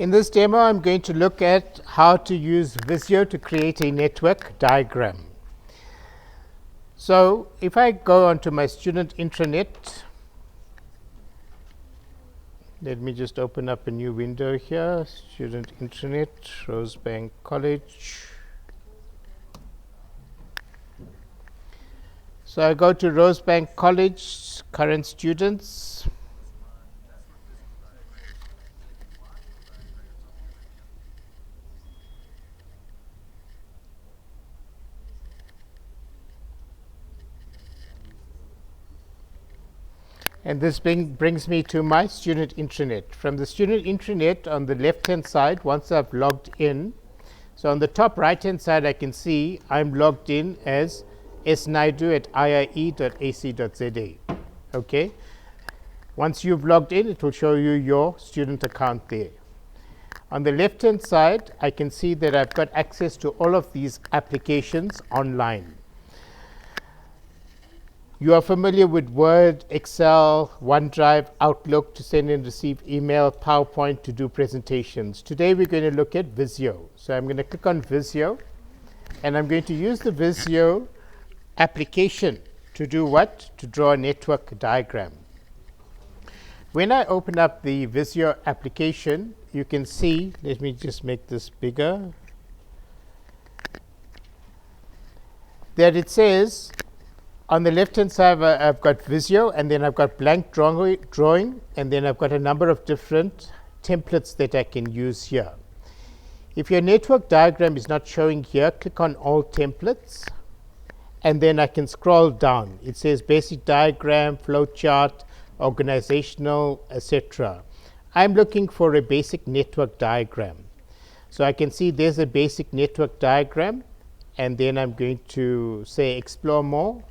In this demo, I'm going to look at how to use Visio to create a network diagram. So if I go onto my student intranet, let me just open up a new window here, student intranet, Rosebank College. So I go to Rosebank College, current students. And this brings me to my student intranet. From the student intranet on the left hand side, once I've logged in, so on the top right hand side I can see I'm logged in as snaidu@iie.ac.za. Okay. Once you've logged in, it will show you your student account there. On the left hand side, I can see that I've got access to all of these applications online. You are familiar with Word, Excel, OneDrive, Outlook to send and receive email, PowerPoint to do presentations. Today we're going to look at Visio. So I'm going to click on Visio, and I'm going to use the Visio application to do what? To draw a network diagram. When I open up the Visio application, you can see, let me just make this bigger, that it says on the left hand side I've got Visio, and then I've got blank drawing, and then I've got a number of different templates that I can use here. If your network diagram is not showing here, click on all templates, and then I can scroll down. It says basic diagram, flowchart, organizational, etc. I'm looking for a basic network diagram. So I can see there's a basic network diagram, and then I'm going to say explore more.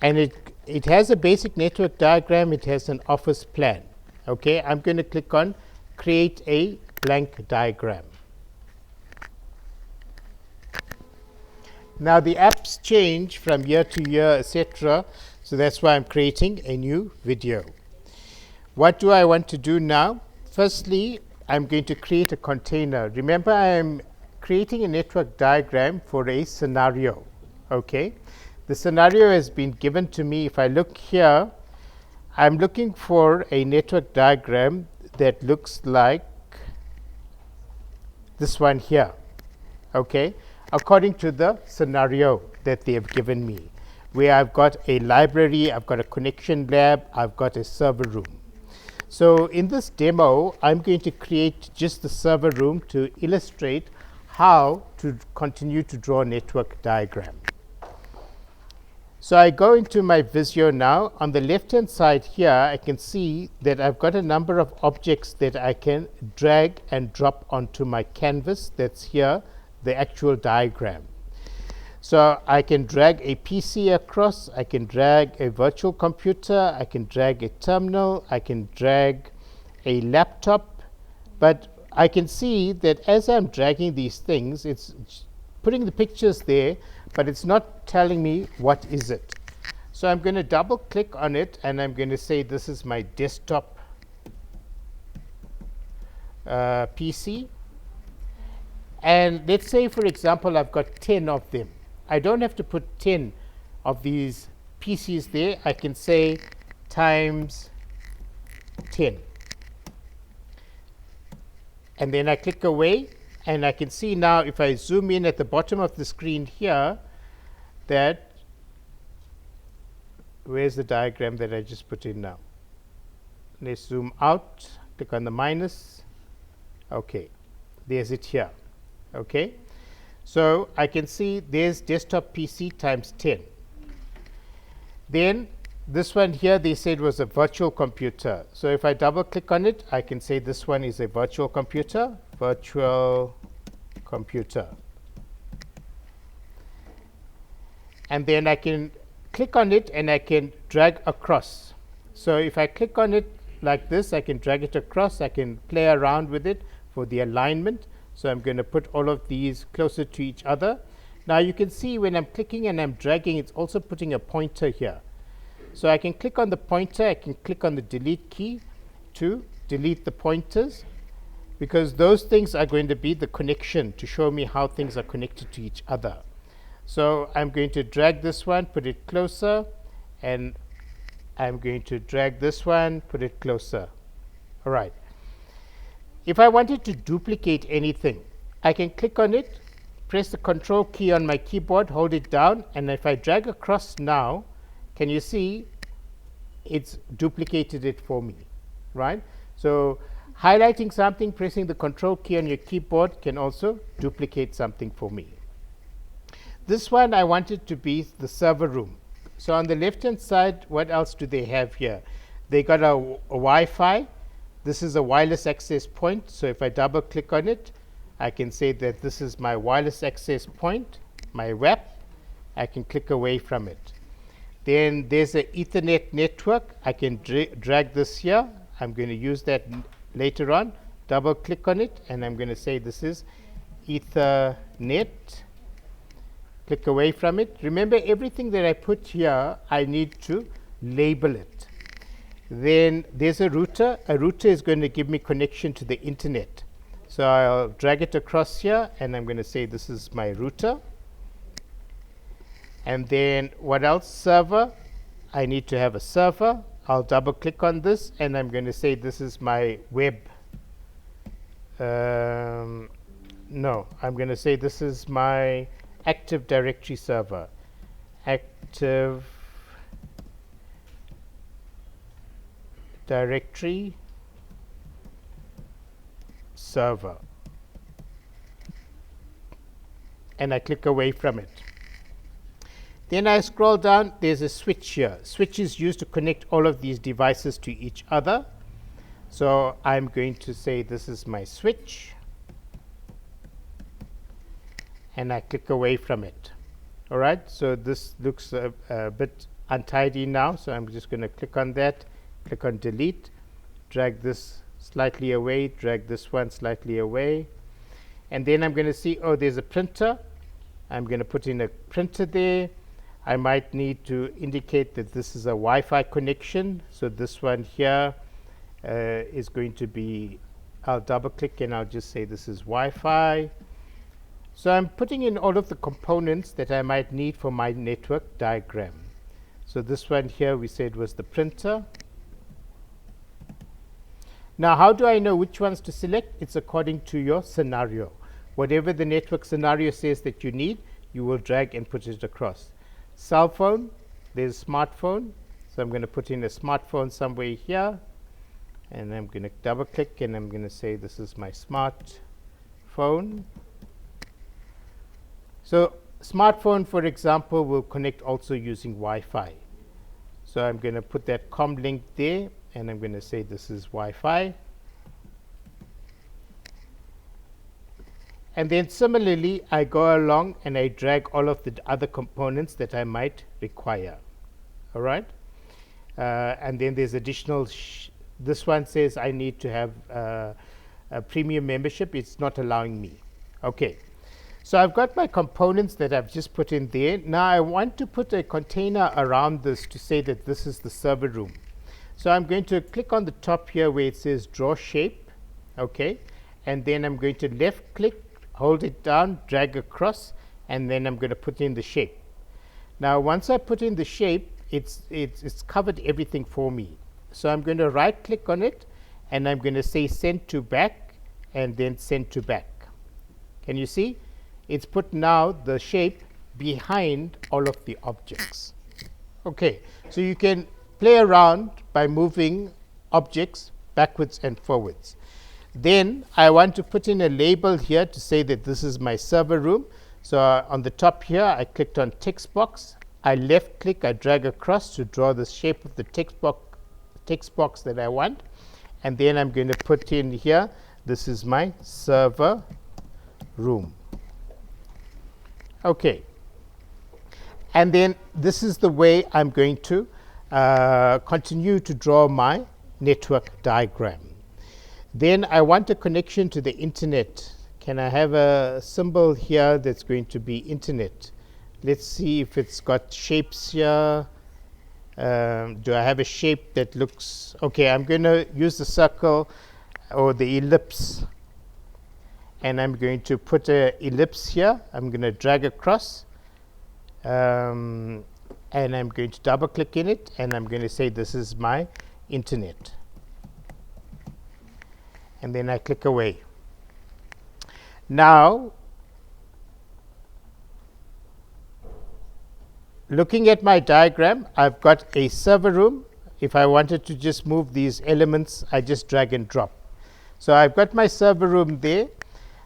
And it has a basic network diagram, it has an office plan. Okay, I'm going to click on create a blank diagram. Now the apps change from year to year, etc. So that's why I'm creating a new video. What do I want to do now? Firstly, I'm going to create a container. Remember, I'm creating a network diagram for a scenario. Okay. The scenario has been given to me. If I look here, I'm looking for a network diagram that looks like this one here, okay, according to the scenario that they have given me, where I've got a library, I've got a connection lab, I've got a server room. So in this demo, I'm going to create just the server room to illustrate how to continue to draw a network diagram. So I go into my Visio now. On the left hand side here, I can see that I've got a number of objects that I can drag and drop onto my canvas. That's here, the actual diagram. So I can drag a PC across, I can drag a virtual computer, I can drag a terminal, I can drag a laptop, but I can see that as I'm dragging these things, it's putting the pictures there, but it's not telling me what is it. So I'm going to double click on it, and I'm going to say this is my desktop PC. And let's say, for example, I've got 10 of them. I don't have to put 10 of these PCs there. I can say times 10. And then I click away, and I can see now if I zoom in at the bottom of the screen here, that where's the diagram that I just put in now? Let's zoom out, click on the minus. Okay, there's it here. Okay, so I can see there's desktop PC times 10. Then this one here, they said was a virtual computer. So if I double click on it, I can say this one is a virtual computer, and then I can click on it and I can drag across. So if I click on it like this, I can drag it across. I can play around with it for the alignment. So I'm going to put all of these closer to each other. Now you can see when I'm clicking and I'm dragging, it's also putting a pointer here. So I can click on the pointer, I can click on the delete key to delete the pointers, because those things are going to be the connection to show me how things are connected to each other. So I'm going to drag this one, put it closer, and I'm going to drag this one, put it closer. All right. If I wanted to duplicate anything, I can click on it, press the control key on my keyboard, hold it down, and if I drag across now, can you see it's duplicated it for me, right? So highlighting something, pressing the control key on your keyboard can also duplicate something for me. This one I wanted to be the server room. So on the left hand side, what else do they have here? They got a Wi-Fi. This is a wireless access point. So if I double click on it, I can say that this is my wireless access point, my WAP. I can click away from it. Then there's an Ethernet network. I can drag this here. I'm going to use that later on. Double click on it, and I'm going to say this is Ethernet. Click away from it. Remember, everything that I put here, I need to label it. Then there's a router. A router is going to give me connection to the internet. So I'll drag it across here, and I'm going to say this is my router. And then what else? Server. I need to have a server. I'll double click on this, and I'm going to say this is my web. No, I'm going to say this is my Active Directory server. Active Directory server. And I click away from it. Then I scroll down, there's a switch here. Switch is used to connect all of these devices to each other. So I'm going to say this is my switch. And I click away from it. All right, so this looks a bit untidy now. So I'm just going to click on that, click on delete, drag this slightly away, drag this one slightly away. And then I'm going to see, oh, there's a printer. I'm going to put in a printer there. I might need to indicate that this is a Wi-Fi connection. So this one here is going to be, I'll double click and I'll just say this is Wi-Fi. So I'm putting in all of the components that I might need for my network diagram. So this one here we said was the printer. Now how do I know which ones to select? It's according to your scenario. Whatever the network scenario says that you need, you will drag and put it across. Cell phone, there's smartphone. So I'm going to put in a smartphone somewhere here. And I'm going to double click and I'm going to say this is my smartphone. So smartphone, for example, will connect also using Wi-Fi. So I'm going to put that com link there, and I'm going to say this is Wi-Fi. And then similarly, I go along and I drag all of the other components that I might require. All right? And then there's additional, this one says I need to have a premium membership. It's not allowing me. Okay. So I've got my components that I've just put in there. Now I want to put a container around this to say that this is the server room. So I'm going to click on the top here where it says draw shape. Okay. And then I'm going to left click, hold it down, drag across, and then I'm going to put in the shape. Now once I put in the shape, it's covered everything for me. So I'm going to right click on it, and I'm going to say send to back, and then send to back. Can you see? It's put now the shape behind all of the objects. Okay, so you can play around by moving objects backwards and forwards. Then I want to put in a label here to say that this is my server room. So on the top here, I clicked on text box. I left click, I drag across to draw the shape of the text box that I want. And then I'm going to put in here, this is my server room. Okay. And then this is the way I'm going to continue to draw my network diagram. Then I want a connection to the internet. Can I have a symbol here that's going to be internet? Let's see if it's got shapes here. Do I have a shape that looks okay? I'm going to use the circle or the ellipse and I'm going to put an ellipse here. I'm going to drag across, and I'm going to double click in it, and I'm going to say this is my internet, and then I click away. Now, looking at my diagram, I've got a server room. If I wanted to just move these elements, I just drag and drop. So I've got my server room there.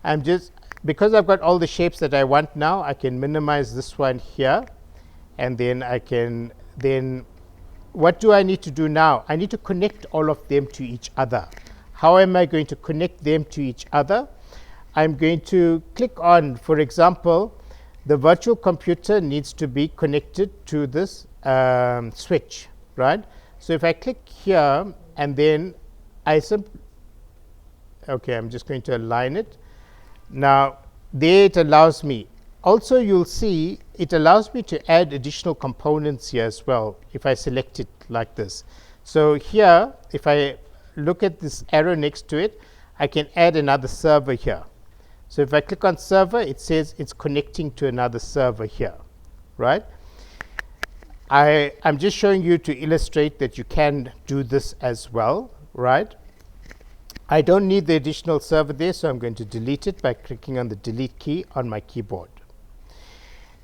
I'm just, because I've got all the shapes that I want now, I can minimize this one here, and then I can, then what do I need to do now? I need to connect all of them to each other. How am I going to connect them to each other? I'm going to click on, for example, the virtual computer needs to be connected to this switch, right? So if I click here, and then I okay, I'm just going to align it. Now, there it allows me. Also, you'll see it allows me to add additional components here as well if I select it like this. So here, if I look at this arrow next to it, I can add another server here. So if I click on server, it says it's connecting to another server here, right? I'm just showing you to illustrate that you can do this as well, right? I don't need the additional server there, so I'm going to delete it by clicking on the delete key on my keyboard.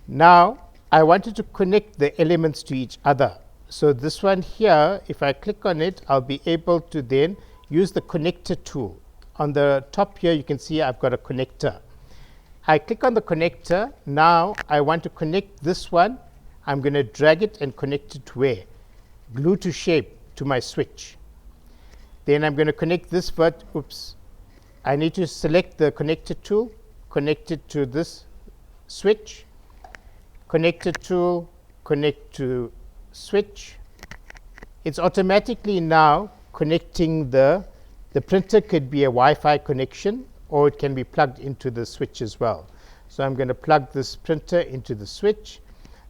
Now, I wanted to connect the elements to each other. So this one here, if I click on it, I'll be able to then use the connector tool. On the top here, you can see I've got a connector. I click on the connector. Now, I want to connect this one. I'm going to drag it and connect it to where? Glue to shape to my switch. Then I'm going to connect this I need to select the connector tool, connect it to this switch, connector tool, connect to switch. It's automatically now connecting the printer. Could be a Wi-Fi connection, or it can be plugged into the switch as well. So I'm going to plug this printer into the switch.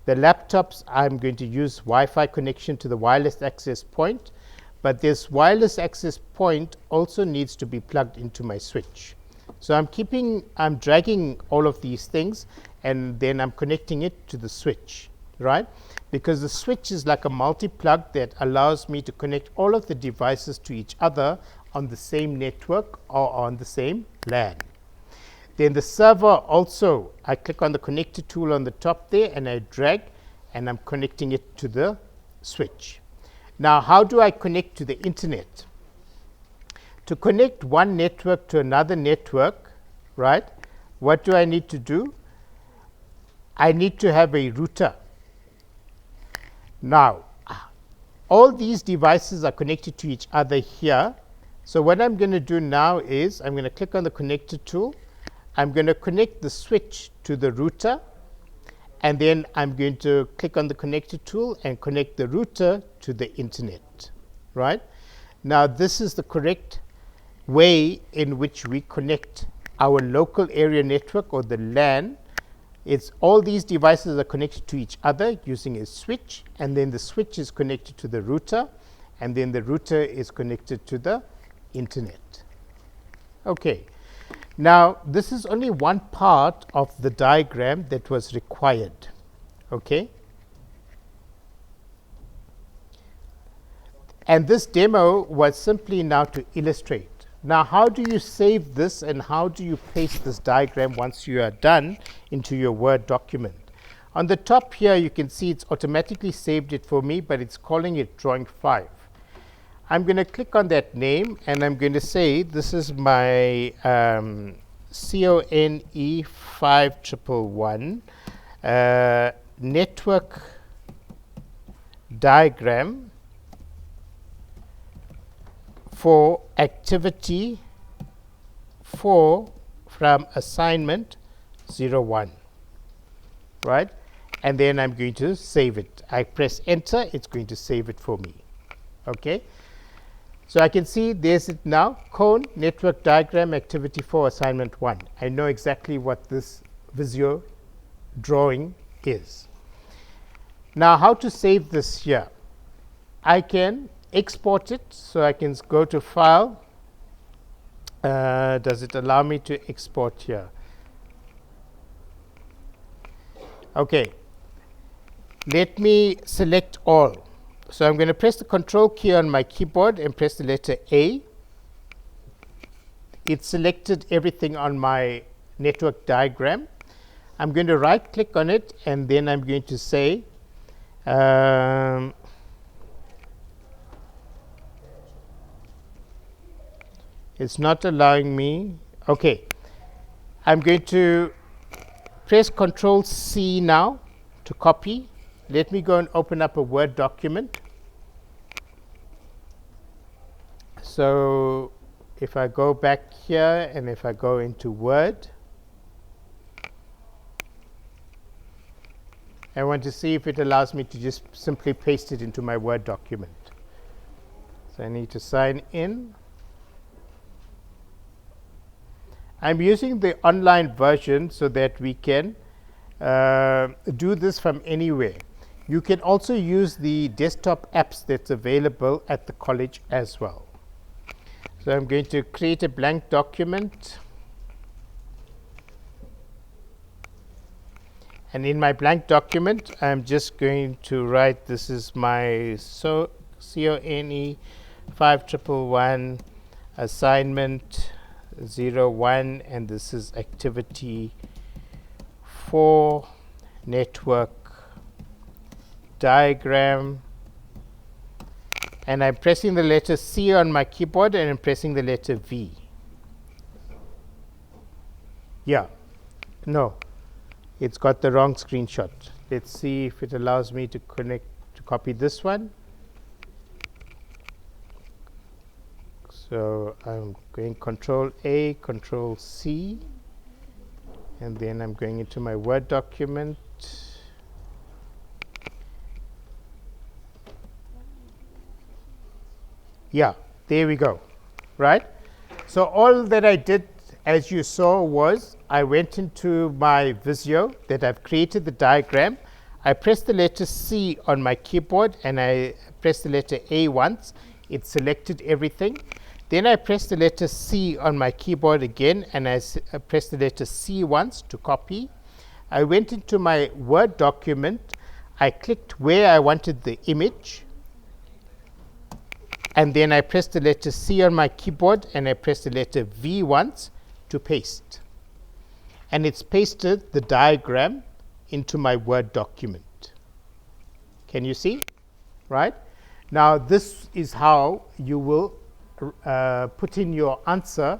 The laptops, I'm going to use Wi-Fi connection to the wireless access point, but this wireless access point also needs to be plugged into my switch. So I'm dragging all of these things, and then I'm connecting it to the switch, right? Because the switch is like a multi-plug that allows me to connect all of the devices to each other on the same network or on the same LAN. Then the server also, I click on the connector tool on the top there, and I drag, and I'm connecting it to the switch. Now, how do I connect to the internet? To connect one network to another network, right, what do I need to do? I need to have a router. Now, all these devices are connected to each other here. So what I'm going to do now is I'm going to click on the connector tool. I'm going to connect the switch to the router, and then I'm going to click on the connector tool and connect the router to the internet, right? Now, this is the correct way in which we connect our local area network, or the LAN. It's all these devices are connected to each other using a switch, and then the switch is connected to the router, and then the router is connected to the internet. Okay. Now, this is only one part of the diagram that was required, okay? And this demo was simply now to illustrate. Now, how do you save this, and how do you paste this diagram once you are done into your Word document? On the top here, you can see it's automatically saved it for me, but it's calling it Drawing 5. I'm going to click on that name, and I'm going to say this is my CONE 5111 network diagram for activity 4 from assignment 01, right? And then I'm going to save it. I press enter, it's going to save it for me, okay? So I can see there's it now, cone network diagram activity 4 assignment 1. I know exactly what this Visio drawing is. Now, how to save this here? I can export it, so I can go to File, Does it allow me to export here? Okay, let me select all. So I'm going to press the control key on my keyboard and press the letter A. It selected everything on my network diagram. I'm going to right click on it, and then I'm going to say it's not allowing me. Okay, I'm going to press Control C now to copy. Let me go and open up a Word document. So if I go back here and if I go into Word, I want to see if it allows me to just simply paste it into my Word document. So I need to sign in. I'm using the online version so that we can do this from anywhere. You can also use the desktop apps that's available at the college as well. So I'm going to create a blank document. And in my blank document, I'm just going to write, this is my CONE 5111 assignment 01, and this is activity 4 network diagram, and I'm pressing the letter C on my keyboard and I'm pressing the letter V. Yeah, no, it's got the wrong screenshot. Let's see if it allows me to copy this one. So I'm going Control A, Control C, and then I'm going into my Word document. Yeah, there we go, right? So all that I did, as you saw, was I went into my Visio that I've created the diagram. I pressed the letter C on my keyboard and I pressed the letter A once. It selected everything. Then I pressed the letter C on my keyboard again, and I pressed the letter C once to copy. I went into my Word document. I clicked where I wanted the image, and then I pressed the letter C on my keyboard and I pressed the letter V once to paste. And it's pasted the diagram into my Word document. Can you see? Right? Now this is how you will put in your answer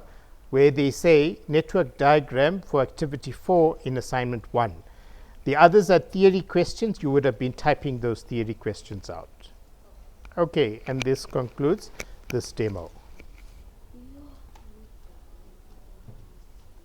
where they say network diagram for activity 4 in assignment 1. The others are theory questions. You would have been typing those theory questions out. Okay, and this concludes this demo.